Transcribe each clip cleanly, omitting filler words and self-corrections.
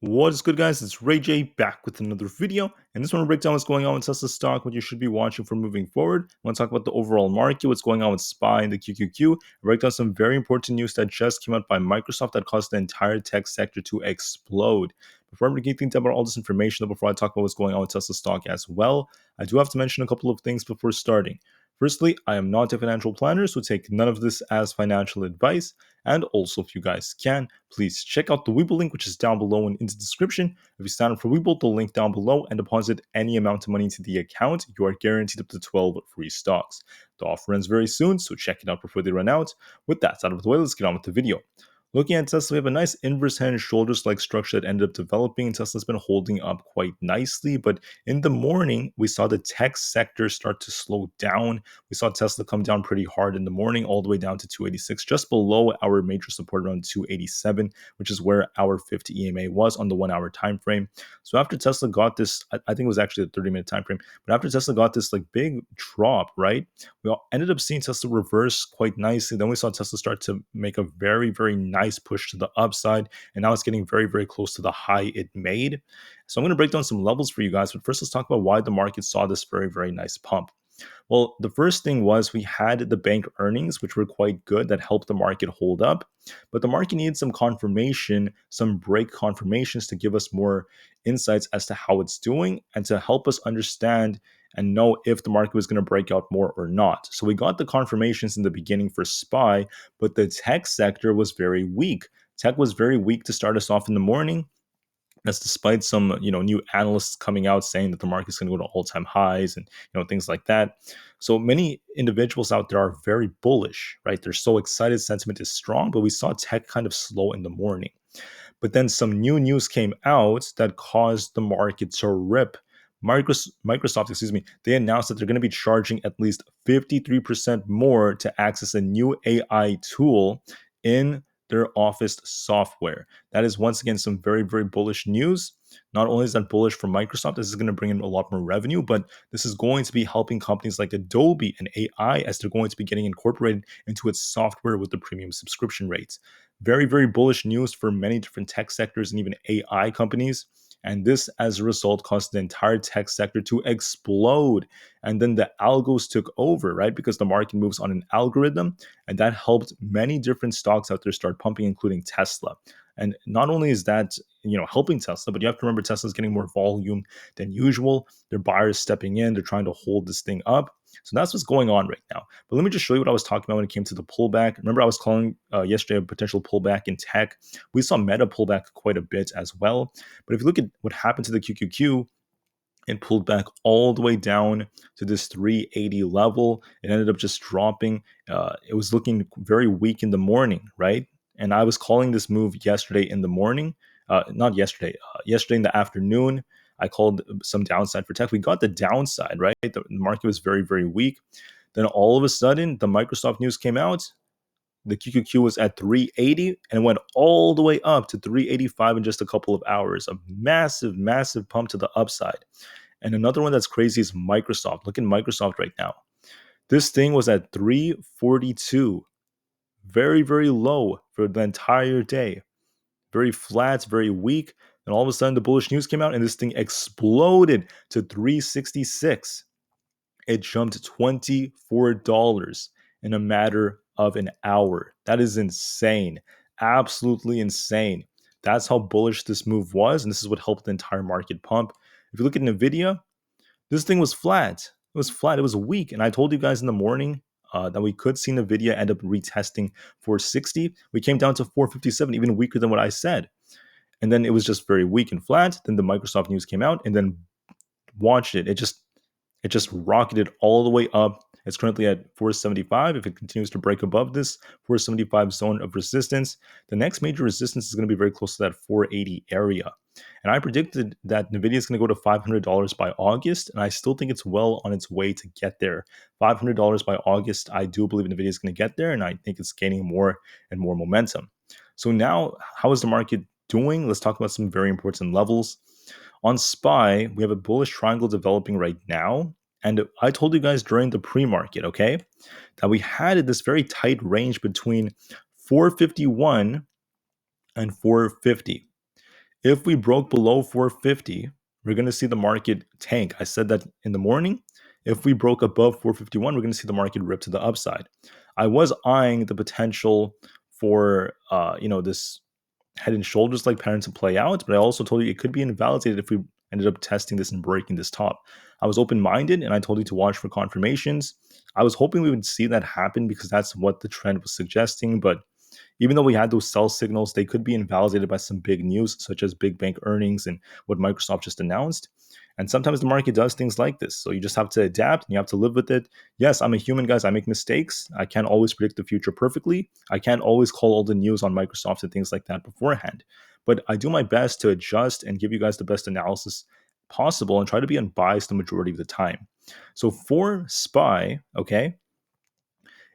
What is good, guys? It's Ray J back with another video, and this one will break down what's going on with Tesla stock, what you should be watching for moving forward. I want to talk about the overall market, what's going on with SPY and the QQQ, and break down some very important news that just came out by Microsoft that caused the entire tech sector to explode. Before I'm breaking things down about all this information, though, before I talk about what's going on with Tesla stock as well, I do have to mention a couple of things before starting. Firstly, I am not a financial planner, so take none of this as financial advice. And also, if you guys can, please check out the Webull link, which is down below and in the description. If you sign up for Webull, the link down below, and deposit any amount of money into the account, you are guaranteed up to 12 free stocks. The offer ends very soon, so check it out before they run out. With that out of the way, let's get on with the video. Looking at Tesla, we have a nice inverse head and shoulders like structure that ended up developing, and Tesla's been holding up quite nicely. But in the morning, we saw the tech sector start to slow down. We saw Tesla come down pretty hard in the morning, all the way down to 286, just below our major support around 287, which is where our 50 EMA was on the 1 hour time frame. So after Tesla got this, I think it was actually a 30-minute time frame, but after Tesla got this like big drop, right? We all ended up seeing Tesla reverse quite nicely. Then we saw Tesla start to make a very, very nice push to the upside. And now it's getting very, very close to the high it made. So I'm going to break down some levels for you guys. But first, let's talk about why the market saw this very, very nice pump. Well, the first thing was we had the bank earnings, which were quite good, that helped the market hold up. But the market needed some confirmation, some break confirmations to give us more insights as to how it's doing and to help us understand and know if the market was going to break out more or not. So we got the confirmations in the beginning for SPY, but the tech sector was very weak. Tech was very weak to start us off in the morning. That's despite some new analysts coming out saying that the market's going to go to all-time highs and things like that. So many individuals out there are very bullish, right? They're so excited, sentiment is strong, but we saw tech kind of slow in the morning. But then some new news came out that caused the market to rip. Microsoft, they announced that they're going to be charging at least 53% more to access a new AI tool in their Office software. That is once again some very, very bullish news. Not only is that bullish for Microsoft, this is going to bring in a lot more revenue, but this is going to be helping companies like Adobe and AI as they're going to be getting incorporated into its software with the premium subscription rates. Very, very bullish news for many different tech sectors and even AI companies. And this, as a result, caused the entire tech sector to explode. And then the algos took over, right? Because the market moves on an algorithm. And that helped many different stocks out there start pumping, including Tesla. And not only is that, helping Tesla, but you have to remember Tesla's getting more volume than usual. Their buyers stepping in, they're trying to hold this thing up. So that's what's going on right now. But let me just show you what I was talking about when it came to the pullback. Remember, I was calling yesterday a potential pullback in tech. We saw Meta pull back quite a bit as well. But if you look at what happened to the QQQ, it pulled back all the way down to this 380 level. It ended up just dropping. It was looking very weak in the morning, right? And I was calling this move yesterday in the morning. Not yesterday, yesterday in the afternoon. I called some downside for tech. We got the downside, right? The market was very, very weak. Then all of a sudden, the Microsoft news came out. The QQQ was at 380 and went all the way up to 385 in just a couple of hours. A massive, massive pump to the upside. And another one that's crazy is Microsoft. Look at Microsoft right now. This thing was at 342. Very, very low for the entire day. Very flat, very weak. And all of a sudden, the bullish news came out and this thing exploded to 366. It jumped $24 in a matter of an hour. That is insane. Absolutely insane. That's how bullish this move was. And this is what helped the entire market pump. If you look at Nvda, this thing was flat. It was flat. It was weak. And I told you guys in the morning that we could see Nvidia end up retesting 460. We came down to 457, even weaker than what I said. And then it was just very weak and flat. Then the Microsoft news came out, and then watched it. It just rocketed all the way up. It's currently at 475. If it continues to break above this 475 zone of resistance, the next major resistance is going to be very close to that 480 area. And I predicted that Nvidia is going to go to $500 by August, and I still think it's well on its way to get there. $500 by August, I do believe Nvidia is going to get there, and I think it's gaining more and more momentum. So now, how is the market doing? Let's talk about some very important levels. On SPY, we have a bullish triangle developing right now. And I told you guys during the pre-market, okay, that we had this very tight range between 451 and 450. If we broke below 450, we're going to see the market tank. I said that in the morning. If we broke above 451, we're going to see the market rip to the upside. I was eyeing the potential for this head and shoulders like pattern to play out, but I also told you it could be invalidated if we ended up testing this and breaking this top. I was open minded and I told you to watch for confirmations. I was hoping we would see that happen because that's what the trend was suggesting, but even though we had those sell signals, they could be invalidated by some big news, such as big bank earnings and what Microsoft just announced. And sometimes the market does things like this. So you just have to adapt and you have to live with it. Yes, I'm a human, guys. I make mistakes. I can't always predict the future perfectly. I can't always call all the news on Microsoft and things like that beforehand. But I do my best to adjust and give you guys the best analysis possible and try to be unbiased the majority of the time. So for SPY, okay,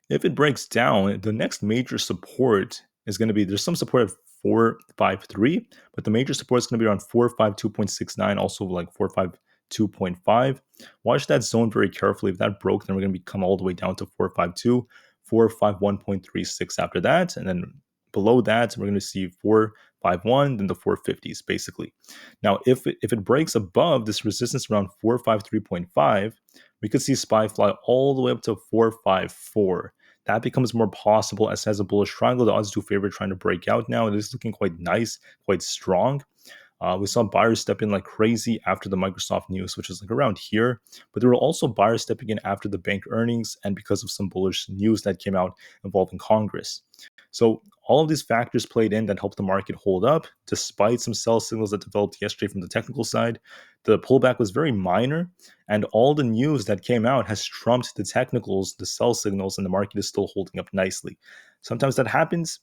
if it breaks down, the next major support is going to be there's some support at 453, but the major support is going to be around 452.69, also like 452.5. Watch that zone very carefully. If that broke, then we're going to come all the way down to 452, 451.36 after that. And then below that, we're going to see 451, then the 450s basically. Now, if it breaks above this resistance around 453.5, we could see SPY fly all the way up to 454. That becomes more possible as it has a bullish triangle. The odds do favor trying to break out now. It is looking quite nice, quite strong. We saw buyers step in like crazy after the Microsoft news, which is like around here. But there were also buyers stepping in after the bank earnings and because of some bullish news that came out involving Congress. So all of these factors played in that helped the market hold up, despite some sell signals that developed yesterday from the technical side. The pullback was very minor, and all the news that came out has trumped the technicals, the sell signals, and the market is still holding up nicely. Sometimes that happens.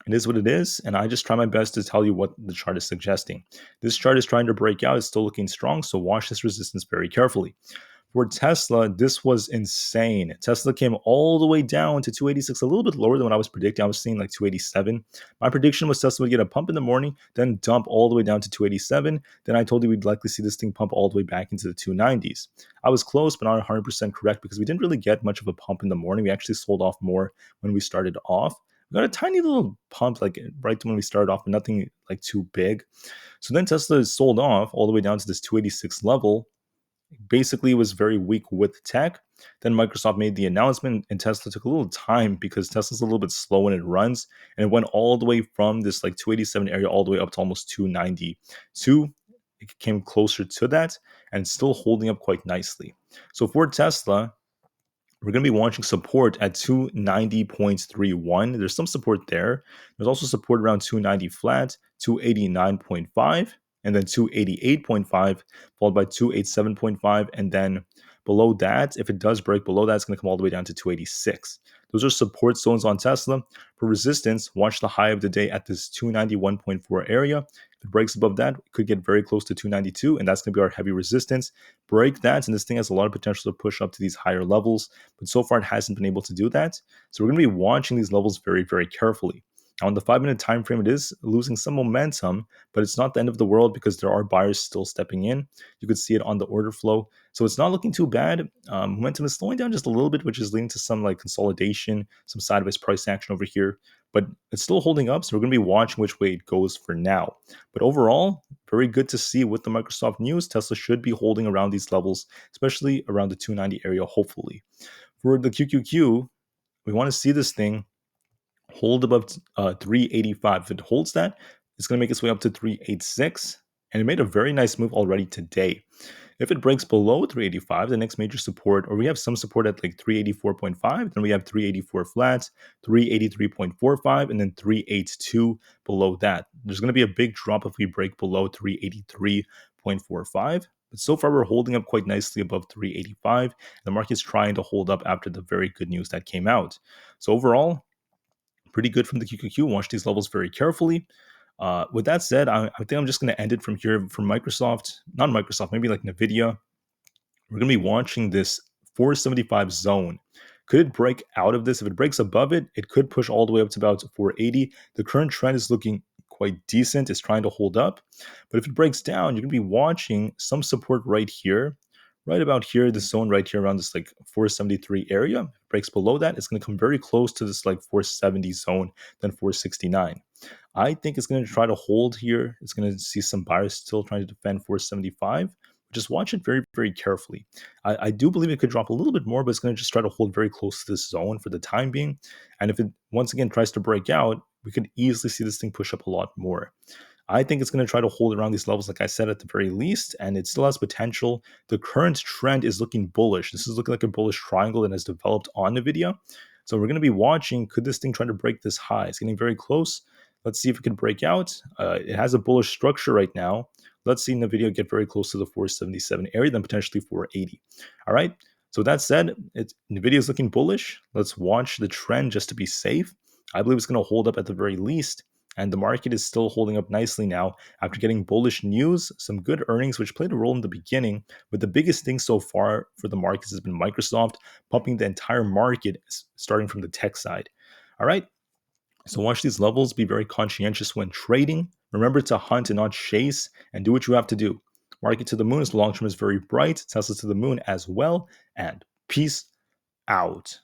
It is what it is, and I just try my best to tell you what the chart is suggesting. This chart is trying to break out. It's still looking strong, so watch this resistance very carefully. For Tesla, this was insane. Tesla came all the way down to 286, a little bit lower than what I was predicting. I was seeing like 287. My prediction was Tesla would get a pump in the morning, then dump all the way down to 287. Then I told you we'd likely see this thing pump all the way back into the 290s. I was close, but not 100% correct because we didn't really get much of a pump in the morning. We actually sold off more when we started off. We got a tiny little pump like right when we started off, but nothing like too big. So then Tesla sold off all the way down to this 286 level. Basically was very weak with tech. Then Microsoft made the announcement and Tesla took a little time because Tesla's a little bit slow when it runs, and it went all the way from this like 287 area all the way up to almost 292. It came closer to that and still holding up quite nicely. So for Tesla, we're going to be watching support at 290.31. There's some support there. There's also support around 290 flat, 289.5, and then 288.5, followed by 287.5. And then below that, if it does break below that, it's going to come all the way down to 286. Those are support zones on Tesla. For resistance, watch the high of the day at this 291.4 area. If it breaks above that, it could get very close to 292, and that's going to be our heavy resistance. Break that, and this thing has a lot of potential to push up to these higher levels, but so far it hasn't been able to do that. So we're going to be watching these levels very, very carefully. Now, on the 5-minute time frame, it is losing some momentum, but it's not the end of the world because there are buyers still stepping in. You could see it on the order flow. So it's not looking too bad. Momentum is slowing down just a little bit, which is leading to some like consolidation, some sideways price action over here, but it's still holding up. So we're going to be watching which way it goes for now. But overall, very good to see with the Microsoft news. Tesla should be holding around these levels, especially around the 290 area, hopefully. For the QQQ, we want to see this thing hold above 385. If it holds that, it's going to make its way up to 386. And it made a very nice move already today. If it breaks below 385, the next major support, or we have some support at like 384.5, then we have 384 flats, 383.45, and then 382 below that. There's going to be a big drop if we break below 383.45. But so far, we're holding up quite nicely above 385. The market's trying to hold up after the very good news that came out. So overall, pretty good from the QQQ. Watch these levels very carefully. With that said, I think I'm just going to end it from here. From Microsoft, not Microsoft, maybe like Nvda. We're going to be watching this 475 zone. Could it break out of this? If it breaks above it, it could push all the way up to about 480. The current trend is looking quite decent. It's trying to hold up. But if it breaks down, you're going to be watching some support right here. Right about here, this zone right here around this like 473 area. If it breaks below that, it's going to come very close to this like 470 zone, then 469. I think it's going to try to hold here. It's going to see some buyers still trying to defend 475. Just watch it very, very carefully. I do believe it could drop a little bit more, but it's going to just try to hold very close to this zone for the time being. And if it once again tries to break out, we could easily see this thing push up a lot more. I think it's going to try to hold around these levels, like I said, at the very least, and it still has potential. The current trend is looking bullish. This is looking like a bullish triangle that has developed on Nvidia. So we're going to be watching, could this thing try to break this high? It's getting very close. Let's see if it can break out. It has a bullish structure right now. Let's see Nvidia get very close to the 477 area, then potentially 480. All right. So with that said, Nvidia is looking bullish. Let's watch the trend just to be safe. I believe it's going to hold up at the very least. And the market is still holding up nicely now after getting bullish news, some good earnings, which played a role in the beginning. But the biggest thing so far for the markets has been Microsoft pumping the entire market, starting from the tech side. All right. So watch these levels, be very conscientious when trading. Remember to hunt and not chase, and do what you have to do. Market to the moon as the long term is very bright. Tesla to the moon as well. And peace out.